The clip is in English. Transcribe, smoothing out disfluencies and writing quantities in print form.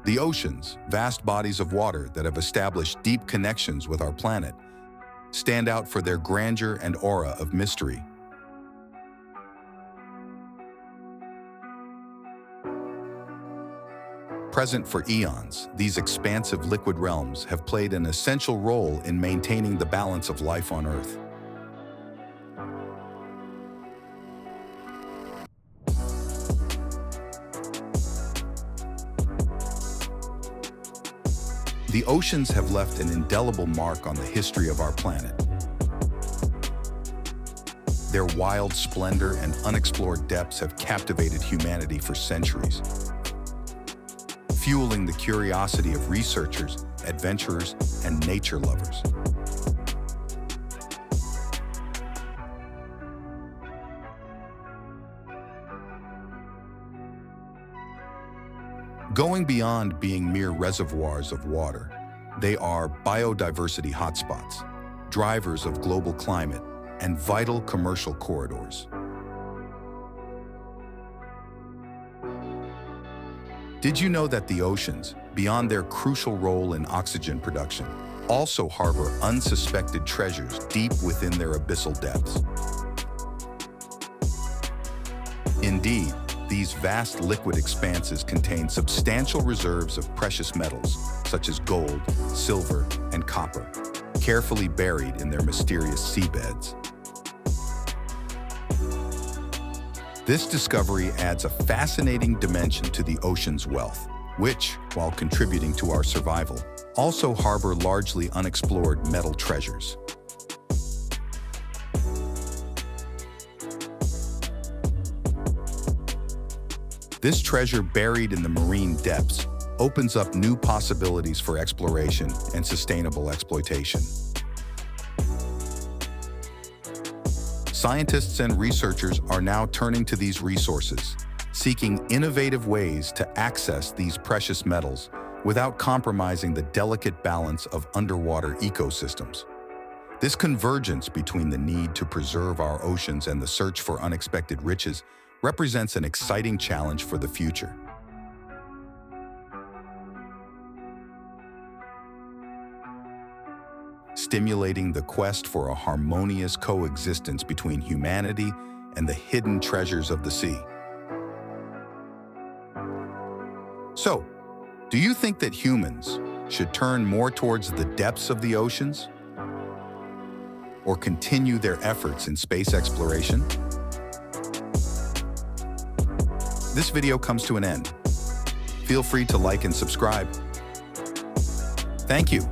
The oceans, vast bodies of water that have established deep connections with our planet, stand out for their grandeur and aura of mystery. Present for eons, these expansive liquid realms have played an essential role in maintaining the balance of life on Earth. The oceans have left an indelible mark on the history of our planet. Their wild splendor and unexplored depths have captivated humanity for centuries, fueling the curiosity of researchers, adventurers, and nature lovers. Going beyond being mere reservoirs of water, they are biodiversity hotspots, drivers of global climate, and vital commercial corridors. Did you know that the oceans, beyond their crucial role in oxygen production, also harbor unsuspected treasures deep within their abyssal depths? Indeed, these vast liquid expanses contain substantial reserves of precious metals, such as gold, silver, and copper, carefully buried in their mysterious seabeds. This discovery adds a fascinating dimension to the ocean's wealth, which, while contributing to our survival, also harbor largely unexplored metal treasures. This treasure buried in the marine depths opens up new possibilities for exploration and sustainable exploitation. Scientists and researchers are now turning to these resources, seeking innovative ways to access these precious metals without compromising the delicate balance of underwater ecosystems. This convergence between the need to preserve our oceans and the search for unexpected riches represents an exciting challenge for the future. Stimulating the quest for a harmonious coexistence between humanity and the hidden treasures of the sea. So, do you think that humans should turn more towards the depths of the oceans? Or continue their efforts in space exploration? This video comes to an end. Feel free to like and subscribe. Thank you.